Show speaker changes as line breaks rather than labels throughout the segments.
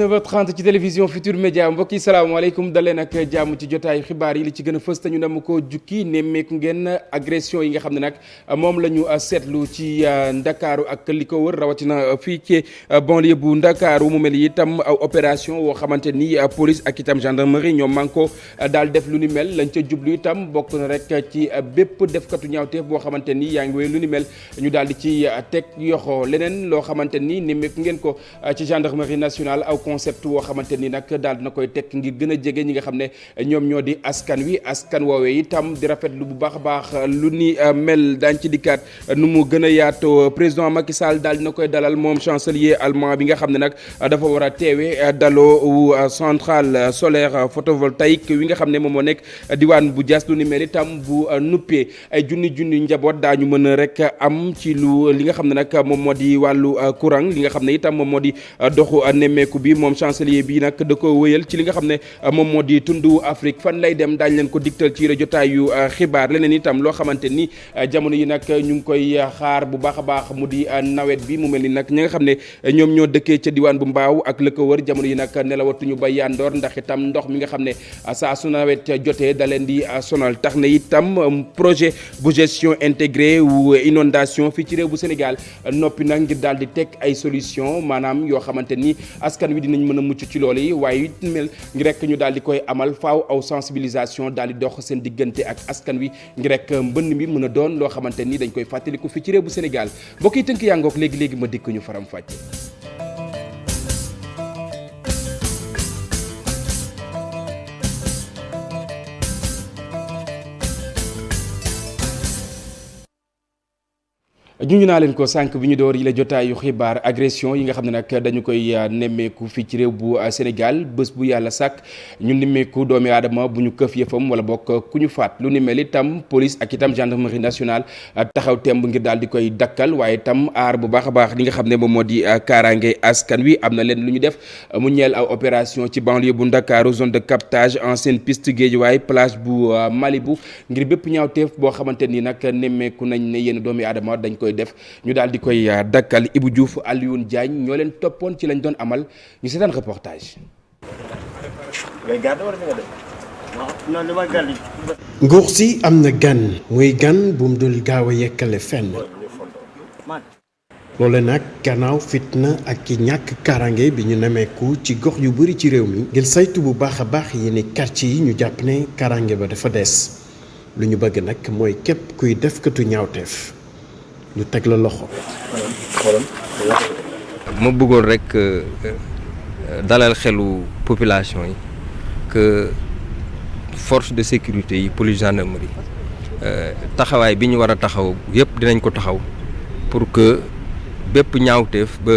19h30 ci télévision Futur Média mbokk yi salaamaaleykum dalee nag jàmm ci jotaayu xibaar yi li ci gën a fës te ñu dem ko jukki nemmeeku ngeen agression yi nga xam ne nag moom la ñu seetlu ci Ndakaaru ak li ko wër rawatina fii ci banlieue bu Ndakaaru mu mel itam aw opération woo xamante ni police ak itam gendarmerie ñoom man ko daal def lu ni mel lañ ca jublu itam bokk na rek ci bépp defkatu ñaawteef boo xamante ni yaa ngi wéy lu ni mel ñu daal di ci teg yoxo leneen loo xamante ni nemmeeku ngeen ko ci gendarmerie nationale. aw concept woo xamante ni nag daal dina koy teg ngir gën a jege ñi nga xam ne ñoom ñoo di askan wi askan woowee itam di rafetlu bu baax a baax lu ni mel daañ ci dikkaat nu mu gën a yaatoo président Macky Sall daal dina koy dalal moom chancelier allemand bi nga xam ne nag dafa war a teewe daloo centrale solaire photovoltaïque wi nga xam ne moom moo nekk diwaan bu Diass lu ni mel itam bu nuppee ay junni njaboot daañu mën a rek am ci li nga xam ne nag moom moo di wàllu courant li nga xam ne itam moom moo di doxu nemmeeku bi moom chancelier bi nag da ko wëyal ci li nga xam ne moom moo di tundu Afrique fan lay dem daañ leen ko digtal ci jotaayu xibaar leneen itam loo xamante ni jamono yi nag ñu ngi koy xaar bu baax a baax mu di nawet bi mu mel ni nag ñi nga xam ne ñoom ñoo dëkkee ca diwaan bu Mbaaw ak la ko wër jamono yi nag nelawatuñu ba yandoor ndax itam ndox mi nga xam ne saa su nawet jotee da leen di sonal tax na itam projet bu gestion intégrée wu inondation fii ci réew bu Sénégal noppi nag ngir daal di teg ay solution maanaam yoo xamante ni askan wi dinañ mën a mucc ci loolu yi waaye it mel ngi rek ñu daal di koy amal faaw aw sensibilisation daal di dox seen diggante ak askan wi ngi rek mbënn mi mën a doon loo xamante ni dañ koy fàttaliku fi ci réew bu Sénégal mbokk yi tënk yàngook léegi ma dikk ñu faram fàcce. juñu naa leen ko sànq bi ñu door yi la jotaayu xibaar agression yi nga xam ne nag dañu koy nemmeeku fii ci réew bu Sénégal bés bu yàlla sàkk ñu nemmeeku doomi aadama bu ñu këf yëfam wala bokk ku ñu faat lu ni mel itam police ak itam gendarmerie nationale taxaw temb ngir daal di koy dakkal waaye itam aar bu baax a baax li nga xam ne moom moo di kaaraange askan wi am na leen lu ñu def mu ñeel aw opération ci banlieue bu Ndakaaru zone de captage ancienne piste Guédiawaye plage bu Malibu ngir bépp ñaawteef boo xamante ni nag nemmeeku nañ ne yenn doomi aadama dañ koy def ñu daal di koy dakkal Ibou Diouf Alioune Diagne ñoo leen toppoon ci lañ doon amal ñu seetaan reportage.
nguur si am na gan muy gan bu mu dul gaaw a yekkale fenn loole nag gannaaw fitna ak ki ñàkk kaaraange bi ñu nemeeku ci gox yu bari ci réew mi ngir saytu bu baax a baax yenn quartier yi ñu jàpp ne kaaraange ba dafa des lu ñu bëgg nag mooy képp kuy defkatu ñaawteef ñu teg la loxo.
ma bëggoon rek dalal xelu population yi que force de sécurité yi police gendarmerie taxawaay bi ñu war a taxaw yëpp dinañ ko taxaw pour que bépp ñaawteef ba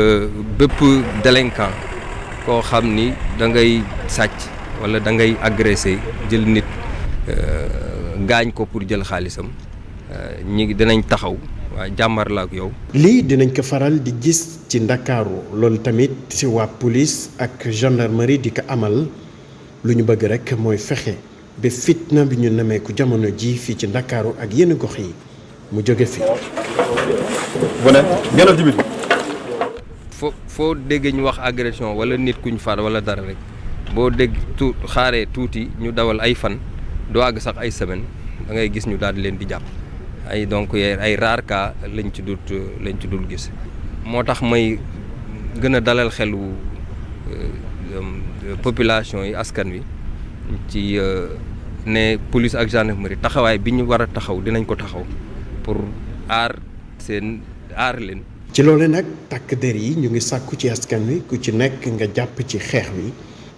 bépp délinquant koo xam ni da ngay sàcc walla da ngay agressé jël nit gaañ ko pour jël xaalisam ñi dinañ taxaw. waaw jàmmar la ak yow.
lii dinañ ko faral di gis ci Ndakaaru loolu tamit ci waa police ak gendarmerie di ko amal lu ñu bëgg rekk mooy fexe ba fitna bi ñu nemeeku jamono ji fii ci Ndakaaru ak yenn gox yi mu jóge fi.
foo déggee ñu wax agression walla nit kuñ faat walla dara rek boo dégg xaaree tuuti ñu dawal ay fan doo àgg sax ay semaine da ngay gis ñu daal di leen di jàpp. donc ay rare cas lañ ci dul gis moo tax may gën a dalal xelu population yi askan wi ci ne police ak gendarmerie taxawaay bi ñu war a taxaw dinañ ko taxaw pour aar leen.
ci loolu nag takk der yi ñu ngi sàkku ci askan wi ku ci nekk nga jàpp ci xeex wi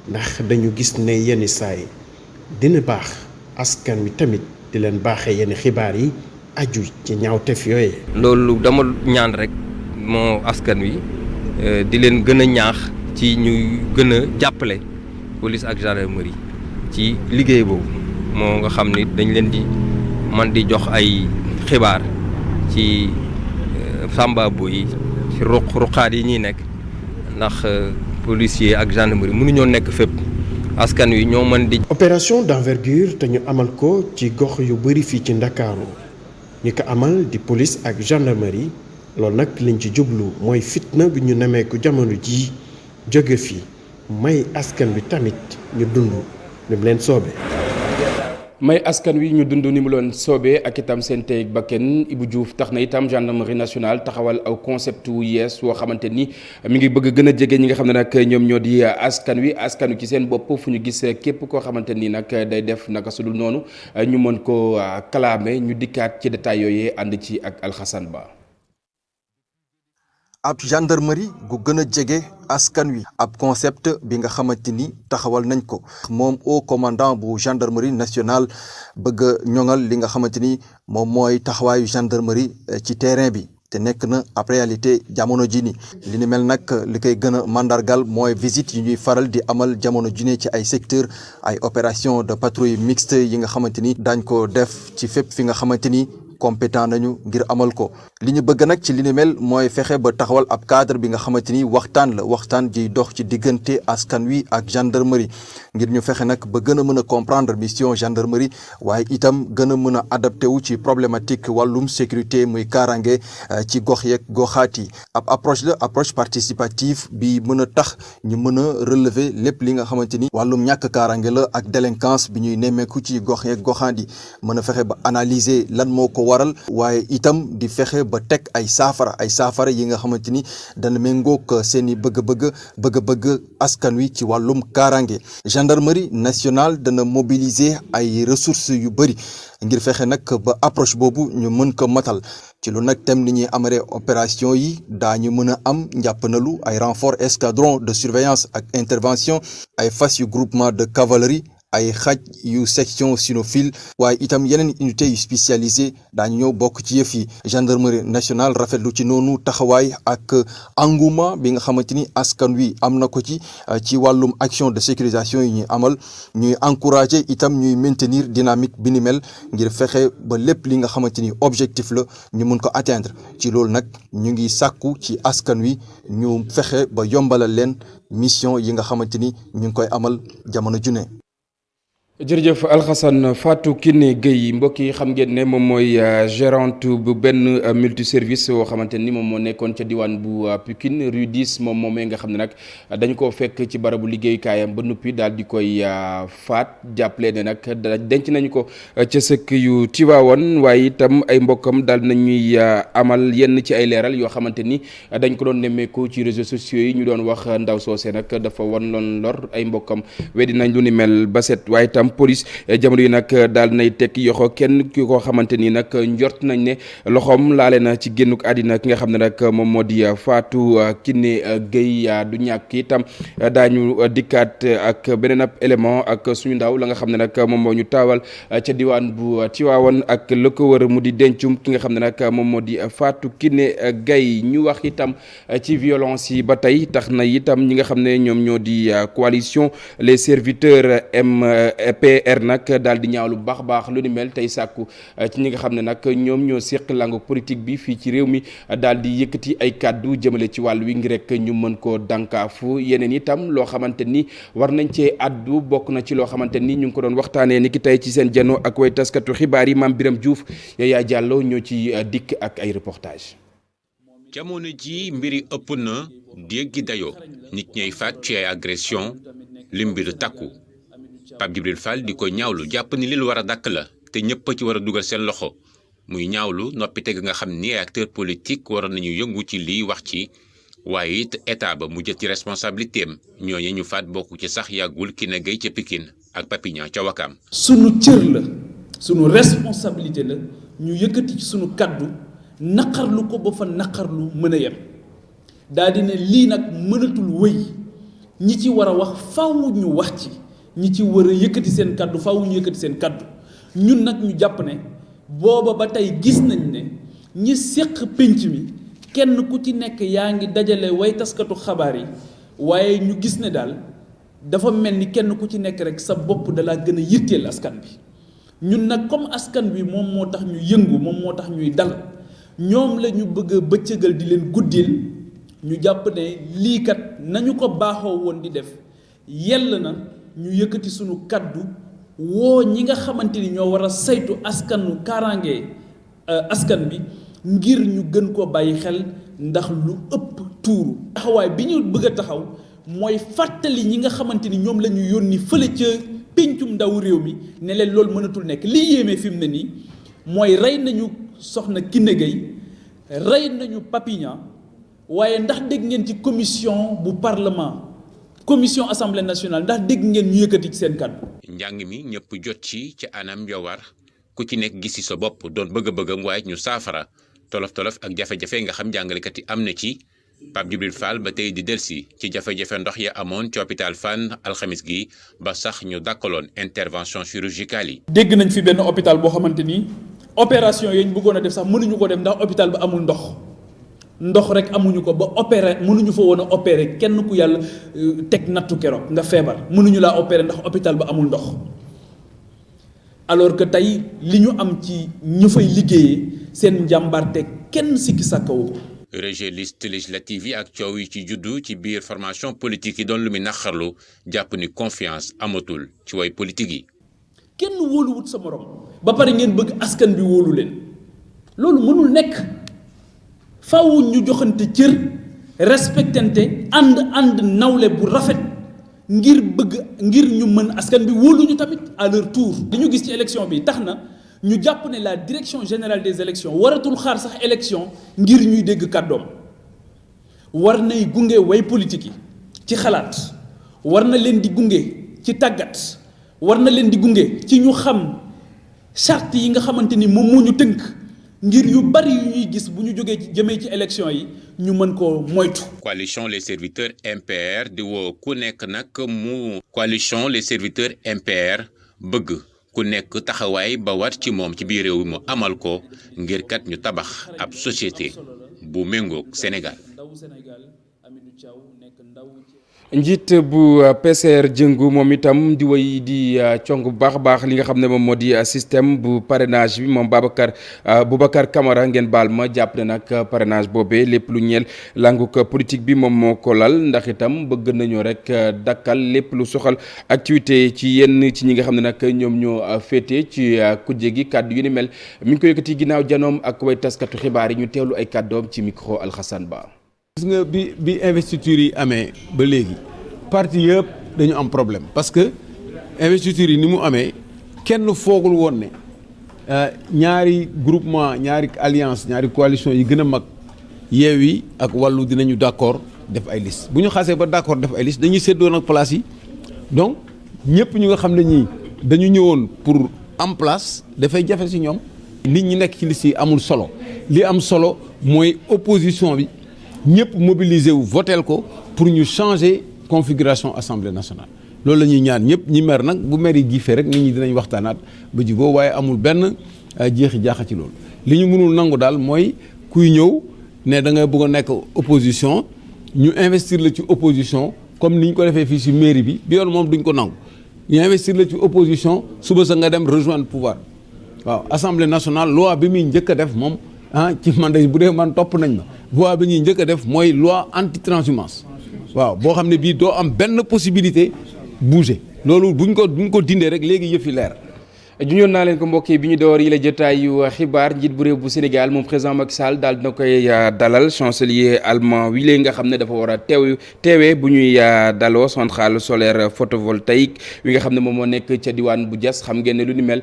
ndax dañu gis ne yenn saay dina baax askan wi tamit di leen baaxee yenn xibaar yi. aju ci ñaawteef yooyu. loolu
dama ñaan rek moo askan wi di leen gën a ñaax ci ñuy gën a jàppale police ak gendarmerie ci liggéey boobu moo nga xam ni dañ leen di man di jox ay xibaar ci sàmbaabo yi ci ruqaat yi ñuy nekk ndax policier ak gendarmerie mënuñoo nekk fépp askan wi ñoo mën di.
opération d'envergure te ñu amal ko ci gox yu bari fii ci Ndakaaru ñi ko amal di police ak gendarmerie loolu nag liñ ci jublu mooy fitna bi ñu nemeeku jamono ji jóge fi may askan bi tamit ñu dund ni mu leen soobee.
may askan wi ñu dund ni mu leen soobee ak itam seen tey bakken Ibou Diouf tax na itam gendarmerie nationale taxawal aw concept wu yees woo xamante ni mi ngi bëgg gën a jege ñi nga xam ne nag ñoom ñoo di askan wi ci seen bopp fu ñu gis képp koo xamante ni nag day def naka su dul noonu ñu mën ko kalaame ñu dikkaat ci détails yooyee ànd ci ak Alxasan Ba.
ab gendarmerie gu gën a jege askan wi ab concept bi nga xamante ni taxawal nañ ko moom haut commandant bu gendarmerie nationale bëgg a ñoŋal li nga xamante ni moom mooy taxawaayu gendarmerie ci terrain bi te nekk na ab réalité jamono ji ni li ni mel nag li koy gën a mandargal mooy visite yi ñuy faral di amal jamono ji ne ci ay secteur ay opération de patrouille mixte yi nga xamante ni dañ ko def ci fépp fi nga xamante ni compétent nañu ngir amal ko li ñu bëgg nag ci li ni mel mooy fexe ba taxawal ab cadre bi nga xamante ni waxtaan ji dox ci diggante askan wi ak gendarmerie ngir ñu fexe nag ba gën a mën a comprendre mission gendarmerie waaye itam gën a mën a adapté wu ci problématique wàllum sécurité muy kaaraange ci gox yeeg goxaat yi ab approche participative bi mën a tax ñu mën a relever lépp li nga xamante ni wàllum ñàkk kaaraange la ak délinquance bi ñuy nemmeeku ci gox yeeg goxaat yi mën a fexe ba analyser lan moo ko waral waaye itam di fexe ba teg ay saafara yi nga xamante ni dana méngoog seen i bëgg-bëgg askan wi ci wàllum kaaraange gendarmerie nationale dana mobiliser ay ressources yu bëri ngir fexe nag ba approche boobu ñu mën ko matal ci lu nag tem ni ñuy amalee opération yi daañu mën a am njàppanalu ay renfort escadron de surveillance ak intervention ay fas yu groupement de cavalerie ay xaj yu section cynophile waaye itam yeneen unité yu spécialisé daañu ñëw bokk ci yëf yi gendarmerie nationale rafetlu ci noonu taxawaay ak engouement bi nga xamante ni askan wi am na ko ci wàllum action de sécurisation yi ñuy amal ñuy encourager itam ñuy maintenir dynamique bi ni mel ngir fexe ba lépp li nga xamante ni objectif la ñu mun ko atteindre ci loolu nag ñu ngi sàkku ci askan wi ñu fexe ba yombalal leen mission yi nga xamante ni ñu ngi koy amal jamono ju ne.
jërëjëf Alxasan Fatou Kiné Gueye mbokk yi xam ngeen ne moom mooy gérante bu benn multiservice woo xamante ni moom moo nekkoon ca diwaan bu Pikine rue 10 moom moomee nga xam ne nag dañu koo fekk ci barabu liggéeyukaayam ba noppi daal di koy faat jàppale ne nag denc nañu ko ca sëkk yu Tiwaawoon waaye itam ay mbokkam daal nañuy amal yenn ci ay leeral yoo xamante ni dañ ko doon nemmeeku ci réseaux sociaux yi ñu doon wax ndaw soose nag dafa wan loon lor ay mbokkam weddi nañ lu ni mel ba set waaye itam police jamono yi nag daal nay tekki yoxo kenn ki koo xamante ni nag njort nañ ne loxoom laale na ci génnuk àddina ki nga xam ne nag moom moo di Fatou Kiné Gueye du ñàkk itam daañu dikkaat ak beneen ab élément ak suñu ndaw la nga xam ne nag moom moo ñu taawal ca diwaan bu Tiwaawan ak la ko wër mu di dencum ki nga xam ne nag moom moo di Fatou Kiné Gueye ñu wax itam ci violence yi ba tey tax na itam ñi nga xam ne ñoom ñoo di coalition les serviteurs PR nag daal di ñaawlu bu baax lu ni mel tey sàkku ci ñi nga xam ne nag ñoom ñoo seq langue politique bi fii ci réew mi daal di yëkkati ay kàddu jëmale ci wàll wi ngir rek ñu mën koo dànkaafu yeneen itam loo xamante ni war nañ cee àddu bokk na ci loo xamante ni ñu ngi ko doon waxtaanee ni ki tey ci seen jano ak way taskatu xibaar yi Mame Birame Diouf Yaya Diallo ñoo ci dikk ak ay reportage.
jamono ji mbiri ëpp na déggi dayoo nit ñay faat ci ay agression lim bi du takku Pape Djibril Fall di ko ñaawlu jàpp ni li lu war a dakk la te ñëpp ci war a dugal seen loxo muy ñaawlu noppi teg nga xam ni ay acteurs politiques waroon nañu yëngu ci lii wax ci waaye it état ba mu jël ci responsabilité am ñooñu ñu faat bokk ci sax yàggul Kiné Gueye ca Pikine ak Papignan ca Wakaam.
sunu cër la sunu responsabilité la ñu yëkkati ci sunu kaddu naqarlu ko ba fa naqarlu mën a yem daal di ne lii nag mënatul wëy ñi ci war a wax faaw ñu wax ci. ñi ci war a yëkkati seen kaddu faaw ñu yëkkati seen kaddu ñun nag ñu jàpp ne booba ba tey gis nañ ne ñi séq pénc mi kenn ku ci nekk yaa ngi dajale way taskatu xabaar yi waaye ñu gis ne daal dafa mel ni kenn ku ci nekk rek sa bopp dalaa gën a yitteel askan bi ñun nag comme askan bi moom moo tax ñu yëngu moom moo tax ñuy dal ñoom la ñu bëgg a bëccëgal di leen guddil ñu jàpp ne lii kat nañu ko baaxoo woon di def yell na ñu yëkkati sunu kaddu woo ñi nga xamante ni ñoo war a saytu askanu kaaraange askan bi ngir ñu gën koo bàyyi xel ndax lu ëpp tuuru taxawaay bi ñu bëgg a taxaw mooy fàttali ñi nga xamante ni ñoom la ñu yónni fële ca péncum ndaw réew mi ne leen loolu mënatul nekk li yéeme fi mu ne nii mooy rey nañu soxna Kiné Gueye rey nañu Papignan waaye ndax dégg ngeen ci commission bu parlement commission assemblée nationale ndax dégg ngeen ñu yëkkati ci seen kàddu.
njàng mi ñëpp jot ci anam yo war ku ci nekk gis ci sa bopp doon bëgg-bëggam waaye ñu saafara tolof-tolof ak jafe-jafe nga xam jàngalekat yi am na ci Pape Djibril Fall ba tey di delsi ci jafe-jafe ndox ya amoon ci hôpital Fann alxamis gi ba sax ñu dakkaloon intervention chirurgicale yi.
dégg nañ fi benn hôpital boo xamante ni opération yi ñu bëggoon a def sax mënuñu ko def ndax hôpital ba amul ndox rek amuñu ko ba opéré mënuñu fa woon a opéré kenn ku yàlla teg nattu keroog nga feebar mënuñu laa opéré ndax hôpital ba amul ndox alors que tey li ñu am ci ñu fay liggéeyee seen njàmbarte kenn sikki sàkkawu ko.
rejet liste législative yi ak coow yi ci juddu ci biir formation politique yi doon lu muy naqarlu jàpp ni confiance amatul ci way politique yi.
kenn wóoluwut sa morom ba pare ngeen bëgg askan bi wóolu leen loolu mënul nekk faaw ñu joxante cër respectante ànd nawle bu rafet ngir ñu mën askan bi wóoluñu tamit à leur tour. li ñu gis ci élection bi tax na ñu jàpp ne la direction générale des élections waratul xaar sax élection ngir ñuy dégg kàddoom war nay gunge way politique yi ci xalaat war na leen di gunge ci tàggat war na leen di gunge ci ñu xam charte yi nga xamante ni moom moo ñu tënk ngir yu bari yu ñuy gis bu ñu jógee jëmee ci élection yi ñu mën koo moytu.
coalition les serviteurs MPR di woo ku nekk nag mu. coalition les serviteurs MPR bëgg. ku nekk taxawaay ba war ci moom ci biir réew mi mu amal ko ngir kat ñu tabax ab société bu méngoog Sénégal.
njiit bu PCR jëngu moom itam di wéy di cong bu baax a baax li nga xam ne moom moo di système bu parrainage bi moom Boubacar Camara ngeen baal ma jàpp ne nag parrainage boobee lépp lu ñeel langu politique bi moom moo ko lal ndax itam bëgg nañu rek dakkal lépp lu soxal activité ci yenn ci ñi nga xam ne nag ñoom ñoo féete ci kujje gi kàddu yu ni mel mi ngi ko yëkkati ginnaaw janoom ak way taskatu xibaar yi ñu teewlu ay kàddoom ci micro Alxasan Ba.
gis nga bi investiture yi amee ba léegi parti yëpp dañu am problème parce que investiture yi ni mu amee kenn foogul woon ne ñaari groupement ñaari alliance ñaari coalition yi gën a mag Yewwi ak Wallu dinañu d'accord def ay liste bu ñu xasee ba d'accord def ay liste dañuy séddoo nag place yi donc ñëpp ñu nga xam ne ñii dañu ñëwoon pour am place dafay jafe ci ñoom nit ñi nekk ci liste yi amul solo li am solo mooy opposition bi ñëpp mobiliser wu votel ko pour ñu changer configuration assemblée nationale loolu la ñuy ñaan ñëpp ñi mer nag bu mer yi giifee rek nit ñi dinañ waxtaanaat ba jubóo waaye amul benn jeexi jaaxa ci loolu li ñu mënul nangu daal mooy kuy ñëw ne da nga bëgg a nekk opposition ñu investir la ci opposition comme ni ñu ko defee fii ci mairie bi yoon moom duñ ko nangu ñu investir la ci opposition suba sa nga dem rejoindre pouvoir waaw assemblée nationale loi bi muy njëkk a def moom ci man de bu dee man topp nañ ma loi bi ñuy njëkk a def mooy loi anti-transhumance waaw boo xam ne bii doo am benn possibilité bouger loolu buñ ko dindee rek léegi yëf yi leer.
juñoon naa leen ko mbokk yi bi ñu door yi la jotaayu xibaar njiit bu réew bu Sénégal moom président Macky Sall daal dina koy dalal chancelier allemand wi léegi nga xam ne dafa war a teewee bu ñuy daloo centrale solaire photovoltaïque wi nga xam ne moom moo nekk ca diwaan bu Diass xam ngeen ne lu ni mel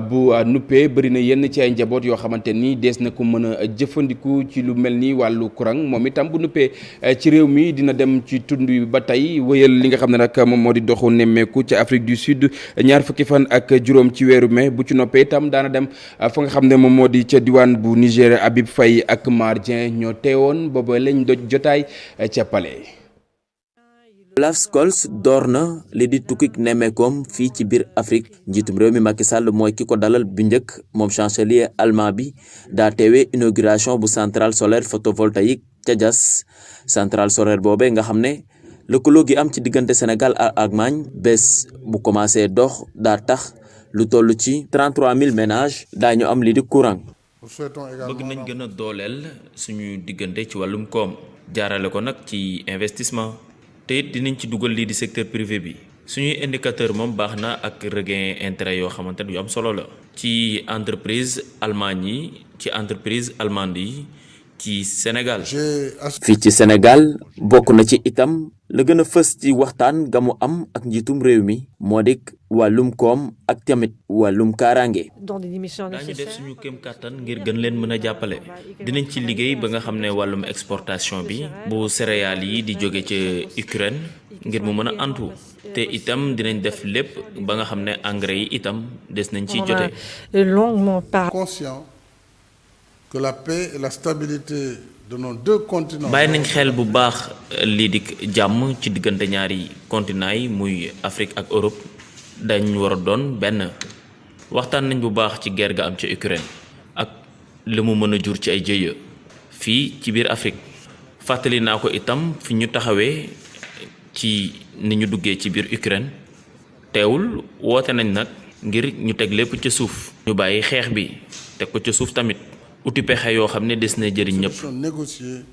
bu nuppee bëri na yenn ci ay njaboot yoo xamante ni dees na ko mën a jëfandiku ci lu mel ni wàllu courant moom itam bu nuppee ci réew mi dina dem ci tund ba tey wëyal li nga xam ne nag moom moo di doxu nemmeeku ca Afrique du Sud ñaar fukki fan ak juróom ci weeru mai bu ci noppee itam daana dem fa nga xam ne moom moo di ca diwaan bu Niger Habib Faye ak Mar Dieng ñoo teewoon booba lañ jotaay ca Palais.
Olaf Scholz door na li di tukkik nemmeekoom fii ci biir Afrique njiitum réew mi Macky Sall mooy ki ko dalal bu njëkk moom chancelier allemand bi daa teewee inauguration bu centrale solaire photovoltaïque ca Diass centrale solaire boobee nga xam ne lëkkaloo gi am ci diggante Sénégal ak Allemagne bés bu commencé dox daa tax lu toll ci 33 000 ménages daañu am lii di courant.
bëgg nañ gën a dooleel suñu diggante ci wàllum koom jaarale ko nag ci investissement te it dinañ ci dugal lii di secteur privé bi suñuy indicateur moom baax na ak regain intérêt yoo xamante ne yu am solo la ci entreprise Allemagne yi ci entreprise allemande yi ci Sénégal.
fii ci Sénégal bokk na ci itam la gën a fës ci waxtaan ga mu am ak njiitum réew mi moo di wàllum koom ak tamit wàllum kaaraange.
daañu def suñu kéem kàttan ngir gën leen mën a jàppale dinañ ci liggéey ba nga xam ne wàllum exportation bi bu céréales yi di jóge ca Ukraine ngir mu mën a antu te itam dinañ def lépp ba nga xam ne engrais yi itam des nañ ciy jote.
Conscient que la paix et la stabilité de nos deux continents.
bàyyi nañ xel bu baax lii di jàmm ci diggante ñaari continents yi muy Afrique ak Europe dañ war a doon benn waxtaan nañ bu baax ci guerre ga am ca Ukraine ak li mu mën a jur ci ay jëye fii ci biir Afrique fàttali naa ko itam fi ñu taxawee ci ni ñu duggee ci biir Ukraine teewul woote nañ nag ngir ñu teg lépp ca suuf ñu bàyyi xeex bi teg ko ca suuf tamit uti pexe yoo xam ne des na jëriñ ñëpp.
négocier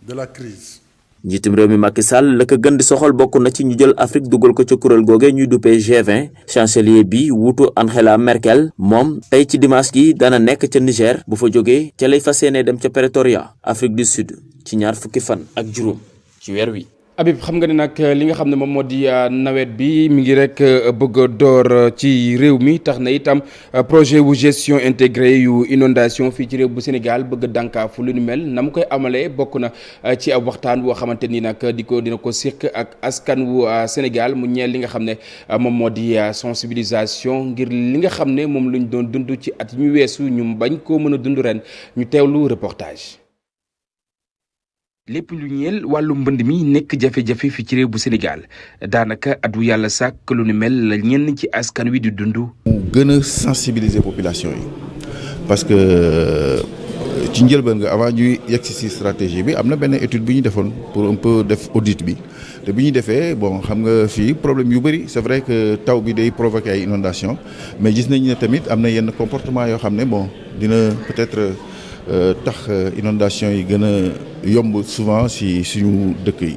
de la crise.
njiitum réew mi Macky Sall la ko gën di soxal bokk na ci ñu jël Afrique dugal ko ca kuréel googe ñuy duppee G20 chancelier bi wuutu Angela Merkel moom tey ci dimanche gi dana nekk ca Niger bu fa jógee ca lay fas yéene dem ca Pretoria Afrique du Sud ci 20 fan ak juróom ci weer wi.
Habib xam nga ne nag li nga xam ne moom moo di nawet bi mi ngi rek bëgg a door ci réew mi tax na itam projet wu gestion intégrée yu inondation fii ci réew bu Sénégal bëgg a dànkaafu lu nu mel na mu koy amalee bokk na ci ab waxtaan boo xamante ni nag dina ko séq ak askan wu Sénégal mu ñeel li nga xam ne moom moo di sensibilisation ngir li nga xam ne moom lañ doon dund ci at ñu weesu ñu bañ koo mën a dund ren ñu teewlu reportage. lépp lu ñeel wàllu mbënd mi nekk jafe-jafe fi ci réew bu Sénégal daanaka at wu yàlla sàkk lu ni mel la ñenn ci askan wi di dund.
mu gën a sensibiliser population yi parce que ci njëlbeen nga avant ñuy yegg si stratégie bi am na benn étude bi ñu defoon pour un peu def audit bi te bi ñu defee bon xam nga fii problème yu bëri c'est vrai que taw bi day provoquer ay inondations mais gis nañ ne tamit am na yenn comportement yoo xam ne bon dina peut-être. Tax inondation yi gën a yomb souvent si suñu dëkk yi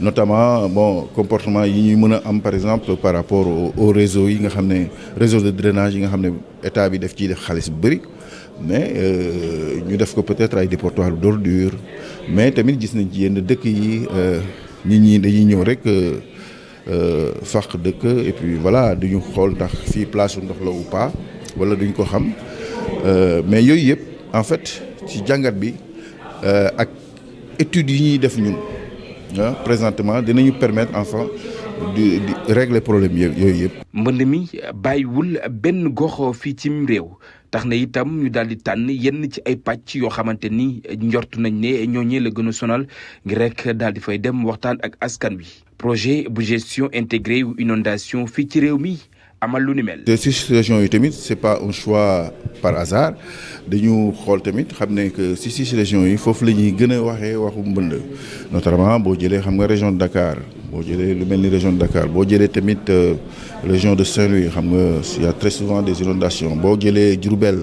notamment bon comportement yi ñuy mën a am par exemple par rapport au réseau yi nga xam ne réseau de drainage yi nga xam ne état bi def ciy def xaalis bu bëri mais ñu def ko peut-être ay dépotoir d'ordures mais tamit gis nañ ci yenn dëkk yi nit ñi dañuy ñëw rek fàq dëkk et puis voilà duñu xool ndax fii place ndox la ou pas wala duñ ko xam mais yooyu yëpp en fait ci jàngat bi ak études yi ñuy def ñun présentement dinañu permettre enfin di régler problème yooyu yëpp.
mbënd mi bàyyiwul benn gox fii ci réew tax na itam ñu daal di tànn yenn ci ay pàcc yoo xamante ni njort nañ ne ñooñee la gën a sonal ngir rek daal di fay dem waxtaan ak askan wi. projet bu gestion intégrée yu inondation fii ci réew mi. amal lu ni mel. te
si régions yi tamit c'est pas un choix par hasard dañu xool tamit xam ne que si régions yi foofu la ñuy gën a waxee waxu mbënd notamment boo jëlee xam nga région de Dakar boo jëlee lu mel ni région de Dakar boo jëlee tamit région de Saint-Louis xam nga il y a très souvent des inondations boo jëlee Diourbel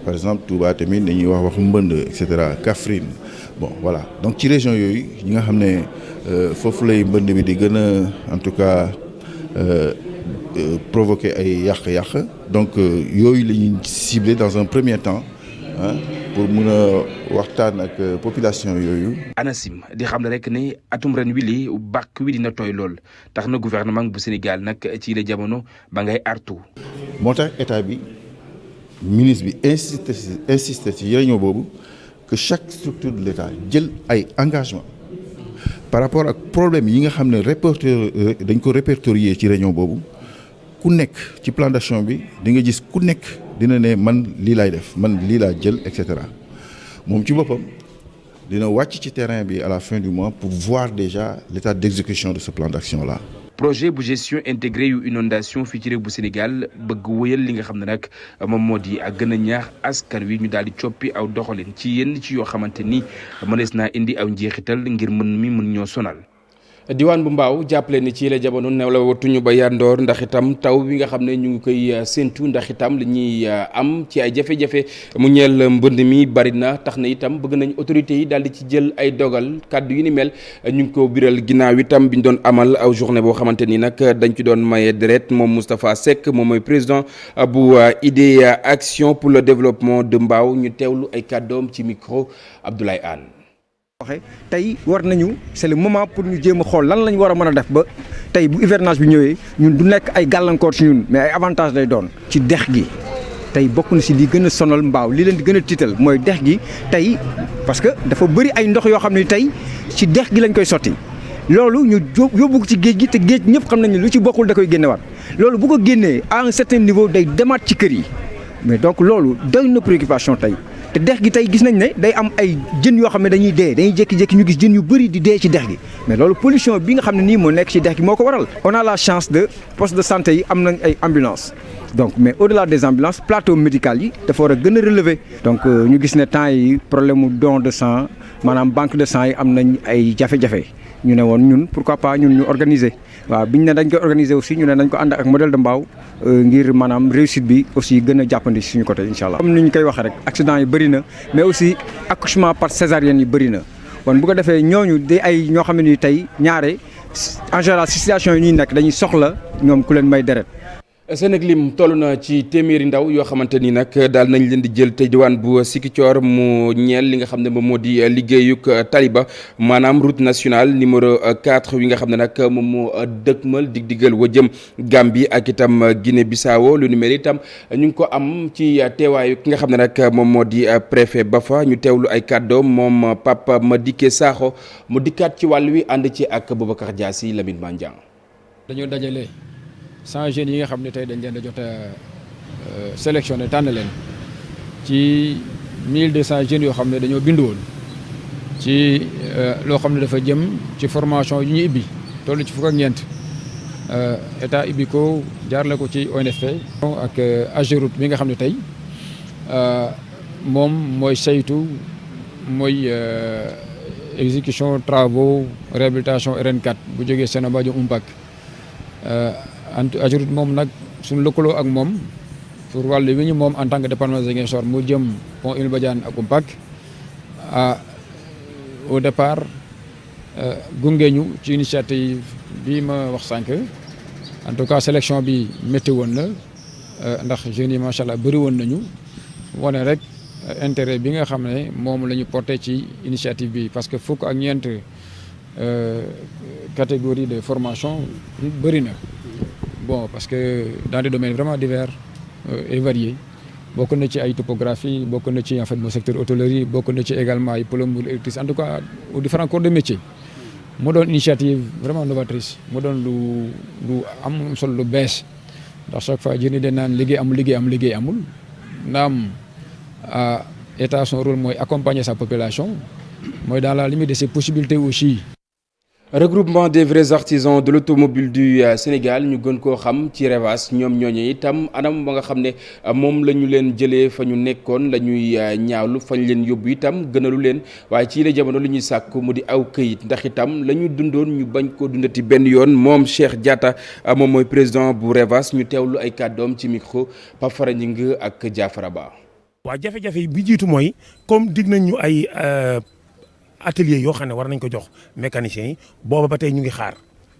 par exemple Touba tamit dañuy wax waxu mbënd et cetera Kaffrine bon voilà donc ci région yooyu ñi nga xam ne foofu lay mbënd bi di gën a en tout cas. Provoquer ay yàq-yàq donc yooyu la ñuy cibler dans un premier temps pour mun a waxtaan ak population yooyu. ANACIM
di xam ne rek ne atum ren wili bàkk wi dina tooy lool tax na gouvernement bu Sénégal nag ci la jamono ba ngay artu.
moo tax état bi ministre bi insisté ci réunion boobu que chaque structure de l'État jël ay engagement par rapport ak problème yi nga xam ne dañ ko répertorier ci réunion boobu. ku nekk ci plan d'action bi di nga gis ku nekk dina ne man lii laay def man lii laa jël et cetera moom ci boppam dina wàcc ci terrain bi à la fin du mois pour voir déjà l'état d'exécution de ce plan d'action là.
projet bu gestion intégrée yu inondation fii ci réew bu Sénégal bëgg wëyal li nga xam ne nag moom moo di ak gën a ñaax askan wi ñu daal di coppi aw doxalin ci yenn ci yoo xamante ni mënees naa indi aw njeexital ngir mën mi mën ñoo sonal. diwaan bu mbaaw jàppale ni ci la jamono ne la watuñu ba yandoor ndax itam taw bi nga xam ne ñu ngi koy séentu ndax itam li ñuy am ci ay jafe-jafe mu ñeel mbënd mi bari na tax na itam bëgg nañ autorités yi daal di ci jël ay dogal kàddu yu ni mel ñu ngi ko biral ginnaaw itam bi ñu doon amal aw journée boo xamante ni nag dañ ci doon maye deret moom Moustapha Seck moom mooy président bu idée action pour le développement de Mbao ñu teewlu ay kàddoom ci micro Abdoulaye Anne.
tey war nañu c'est le moment pour ñu jéem a xool lan lañ war a mën a def ba tey bu hivernage bi ñëwee ñun du nekk ay gàllankoor ci ñun mais ay avantage lay doon ci dex gi tey bokk na si li gën a sonal Mbao li leen di gën a tiital mooy dex gi tey parce que dafa bëri ay ndox yoo xam ne tey ci dex gi lañ koy sotti loolu ñu yóbbu ko ci géej gi te géej ñëpp xam nañ ne lu ci bokkul da koy génnewaat loolu bu ko génnee à un certain niveau day demaat ci kër yi mais donc loolu doy na préoccupation tey te dex gi tey gis nañ ne day am ay jën yoo xam ne dañuy jékki-jékki ñu gis jën yu bëri di dee ci dex gi mais loolu pollution bi nga xam ne nii moo nekk ci dex gi moo ko waral. on a la chance de poste de santé yi am nañ ay ambulance donc mais au-delà des ambulances plateau médical yi dafa war a gën a relever. donc ñu gis ne temps yi problème mu don de sang maanaam banque de sang yi am nañ ay jafe-jafe ñu ne woon ñun pourquoi pas ñun ñu organiser waaw biñ ne dañ koy organiser aussi ñu ne dañ ko ànd ak modèle de Mbao ngir maanaam réussite bi aussi gën a jàppandi suñu côté incha allah. comme ni ñu koy waxee rek accident yi bëri na mais aussi accouchement par césarienne yi bëri na kon bu ko defee ñooñu di ay ñoo xam ne ni tey ñaare en général situation yi ñuy nekk dañuy soxla ñoom ku leen may deret.
Sénégal lim toll na ci téeméeri ndaw yoo xamante ni nag daal nañ leen di jël te diwaan bu Sikicoor mu ñeel li nga xam ne moom moo di liggéeyuk taliba maanaam route nationale numéro 4 yi nga xam ne nag moom moo dëkkmal dig-digal wa jëm Gambie ak itam Guinée Bissau lu ni mel itam ñu ngi ko am ci teewaayu ki nga xam ne nag moom moo di préfet ba fa ñu teewlu ay kàddoom moom Papa Madické Sakho mu dikkaat ci wàll wi ànd ci ak Boubacar Diassi Lamine Mandiang.
dañoo dajale 100 jeunes yi nga xam ne tey dañ leen a jot a sélectionné tànn leen ci 1200 jeunes yoo xam ne dañoo bindu woon ci loo xam ne dafa jëm ci formation yu ñu ibbi toll ci fukk ak ñeent état ibbi ko jaarale ko ci ONFP ak AGEROUTE bi nga xam ne tey moom mooy saytu mooy exécution travaux réhabilitation RN4 bu jógee Sénéba jëm Umpak AGEROUTE moom nag suñu lëkkaloo ak moom pour wàllu wi ñu moom en tant que département de Ziguinchor mu jëm pont Iba Badiane ak Umpak au départ gunge ñu ci initiative bi ma wax sànq en tout cas sélection bi métti woon na ndax jeunes yi macha allah bëri woon nañu wane rek intérêt bi nga xam ne moom la ñu porté ci initiative bi parce que fukk ak ñeent catégorie de formation bëri na. Bon, parce que dans des domaines vraiment divers et variés bokk na ci ay topographie bokk na ci en fait mo secteur hôtellerie bokk na ci également ay plomberie électricité en tout cas aux différents corps de métier mu doon initiative vraiment novatrice mu doon lu am solo lu bees ndax chaque fois jëni de naan liggéey amul naam état son rôle mooy accompagner sa population mooy dans la limite de ses possibilités aussi.
Regroupement des vrais artisans de l'automobile du Sénégal ñu gën koo xam ci Revas ñoom ñooñu itam anam ba nga xam ne moom la ñu leen jëlee fa ñu nekkoon la ñuy ñaawlu fañ leen yóbbu itam gënalu leen waaye ci la jamono li ñuy sàkk mu di aw këyit ndax itam la ñu dundoon ñu bañ koo dundati benn yoon moom Cheikh Diatta moom mooy président bu Revas ñu teewlu ay kàddoom ci micro Pape Fara Gningue ak Diafara Ba.
waaw jafe-jafe bi jiitu mooy comme dig nañ ñu ay atelier yoo xam ne war nañ ko jox mécaniciens yi booba ba tey ñu ngi xaar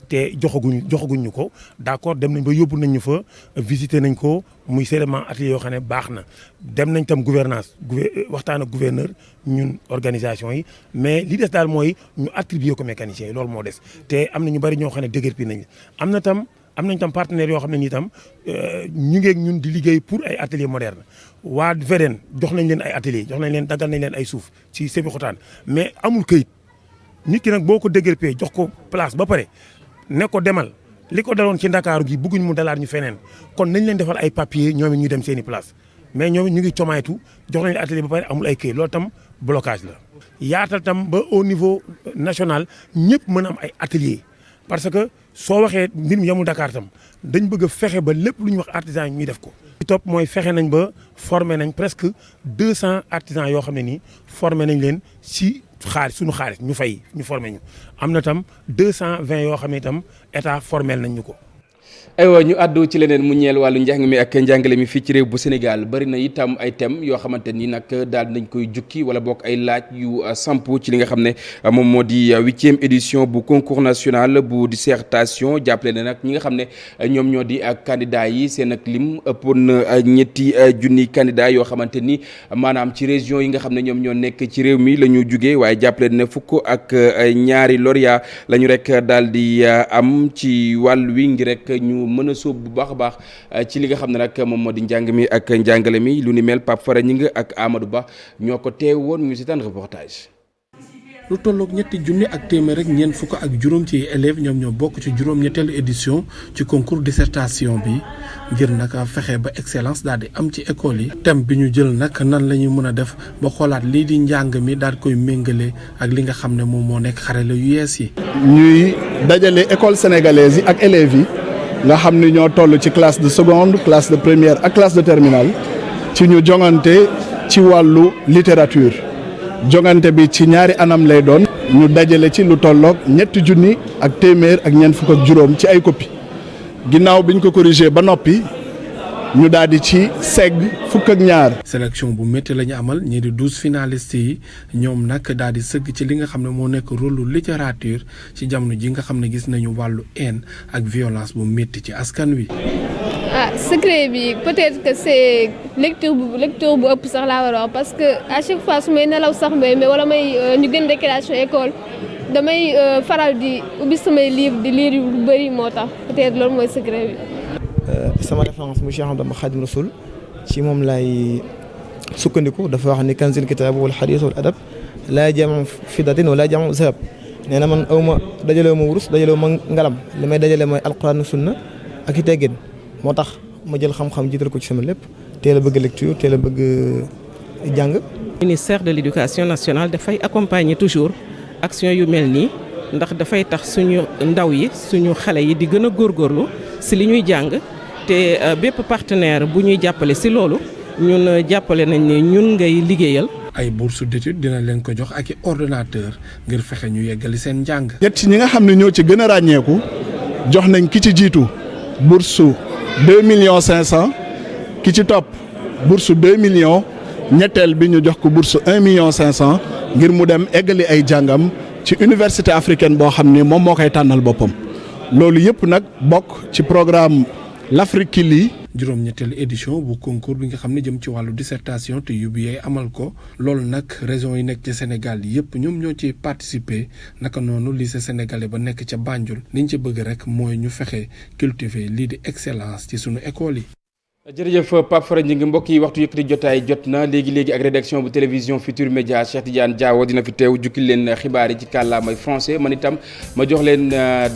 te joxaguñ ñu ko d'accord dem nañ ba yóbbu nañ ñu fa visiter nañ ko muy seulement atelier yoo xam ne baax na dem nañ tam gouvernance waxtaan ak gouverneur ñun organisation yi mais li des daal mooy ñu attribuer ko mécaniciens yi loolu moo des te am na ñu bari ñoo xam ne déguerpi nañ am nañ tam partenaires yoo xam ne nii tam ñu ngi ak ñun di liggéey pour ay ateliers modernes waa VDN jox nañ leen ay ateliers daggal nañ leen ay suuf ci Sébikotane mais amul këyit nit ki nag boo ko déguerpee jox ko place ba pare ne ko demal li ko daloon ci Ndakaaru gi bëgguñ mu dalaat ñu feneen kon nañ leen defal ay papiers ñoom it ñu dem seen i place mais ñoom it ñu ngi comaytu jox nañ atelier ba pare amul ay këyit loolu tam blocage la. yaatal tam ba au niveau national ñëpp mën a am ay ateliers parce que soo waxee mbir mi yamul Dakar tam dañ bëgg a fexe ba lépp lu ñuy wax artisan yi ñuy def ko. li topp mooy fexe nañ ba formé nañ presque 200 artisans yoo xam ne nii formé nañ leen ci xaalis suñu xaalis ñu fay ñu formé ñu am na tam 220 yoo xam ne itam état formel nañ ñu ko.
aywa ñu àddu ci leneen mu ñeel wàllu njàng mi ak njàngale mi fii ci réew bu Sénégal bari na itam ay thèmes yoo xamante ni nag daal nañ koy jukki wala bokk ay laaj yu samp ci li nga xam ne moom moo di 8e édition bu concours national bu dissertation jàppale ne nag ñi nga xam ne ñoom ñoo di candidats yi seen ak lim ëppoon na ñetti junni candidats yoo xamante ni maanaam ci région yi nga xam ne ñoom ñoo nekk ci réew mi la ñu jugee waaye jàppale ne fukk ak ñaari lauréat la ñu rek daal di am ci wàll wi ngi rek ñu mën a sóob bu baax a baax ci li nga xam ne nag moom moo di njàng mi ak njàngale mi lu ni mel Pape Fara Ñing ak Amadou Ba ñoo ko teewoon ñu si tan reportage.
lu tolloog ñetti junni ak téeméer rek ñeent fukk ak juróom ci élèves ñoom ñoo bokk ci juróom-ñetteelu édition ci concours dissertation bi ngir nag fexe ba excellence daal di am ci école yi. thème bi ñu jël nag nan la ñuy mën a def ba xoolaat lii di njàng mi daal koy méngale ak li nga xam ne moom moo nekk xarale yu yees yi.
ñuy dajale école sénégalaise yi ak élèves yi nga xam ni ñoo toll ci classe de seconde classe de première ak classe de terminale ci ñu jongante ci wàllu littérature. jongante bi ci ñaari anam lay doon ñu dajale ci lu tolloog ñetti junni ak téeméer ak ñeent fukk ak juróom ci ay copie ginnaaw bi ñu ko corrigé ba noppi ñu daal di ci segg fukk ak ñaar.
sélection bu métti la ñu amal ñii di 12 finalistes yi ñoom nag daal di sëgg ci li nga xam ne moo nekk rôle littérature ci jamono ji nga xam ne gis nañu wàllu haine ak violence bu métti ci askan wi.
secret bi peut-être que c'est lecture bu ëpp sax laa war a wax parce que à chaque fois su may nelaw sax mais wala may ñu gën récréation école damay faral di ubbi samay livre di lire lu bëri moo tax peut-être loolu mooy secret bi.
sama référence mu Cheikh Ahmadou Bamba Khadim Rasoul ci moom lay sukkandiku dafa wax ni kanzul kitaab wal hadiis wal adab laa jamu fidatin wala jamu zahab nee na man awma dajalewu ma wurus dajalewu ma ngalam li may dajale mooy alquran sunna ak i teggin moo tax ma jël xam-xam jiital ko ci sama lépp teel a bëgg lecture teel a bëgg jàng.
ministère de l'éducation nationale dafay accompagner toujours action yu mel nii ndax dafay tax suñu ndaw yi suñu xale yi di gën a góorgóorlu si li ñuy jàng te bépp partenaire bu ñuy jàppale si loolu ñun jàppale nañ ne ñun ngay liggéeyal.
ay bourse d'études dina leen ko jox ak i ordinateur ngir fexe ñu yeggali seen njàng.
ñett ñi nga xam ne ñoo ci gën a ràññeeku jox nañ ki ci jiitu bourse 2,5 millions ki ci topp bourse 2 millions ñetteel bi ñu jox ko bourse 1,5 million ngir mu dem eggali ay jàngam ci université africaine boo xam ni moom moo koy tànnal boppam loolu yëpp nag bokk ci programme l'Afrique qui lit.
juróom-ñetteelu édition bu concours bi nga xam ne jëm ci wàllu dissertation te UBA amal ko loolu nag régions yi nekk ci Sénégal yëpp ñoom ñoo ci participer naka noonu lycée sénégalais ba nekk ca Banjul liñ ci bëgg rek mooy ñu fexe cultiver lii di excellence ci sunu école yi.
jërëjëf Pape Fara Ñing mbokk yi waxtu yëkkati jotaay jot na léegi ak rédaction bu télévision Futur Média Cheikh Tidiane Diawo dina fi teew jukkil leen xibaar yi ci kàllaamay français man itam ma jox leen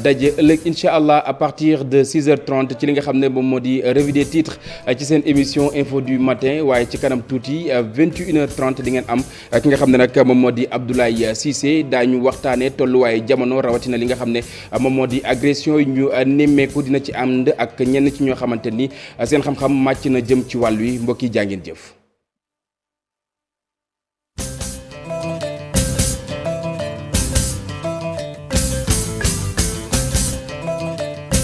daje ëllëg incha allah à partir de 6h30 ci li nga xam ne moom moo di revue des titres ci seen émission info du matin waaye ci kanam tuuti 21h30 di ngeen am ki nga xam ne nag moom moo di Abdoulaye Cissé daañu waxtaanee tolluwaayu jamono rawatina li nga xam ne moom moo di agression yi ñu nemmeeku dina ci ànd ak ñenn ci ñoo xamante ni seen xam-xam màcc na jëm ci wàll wi mbokk yi jaa ngeen jëf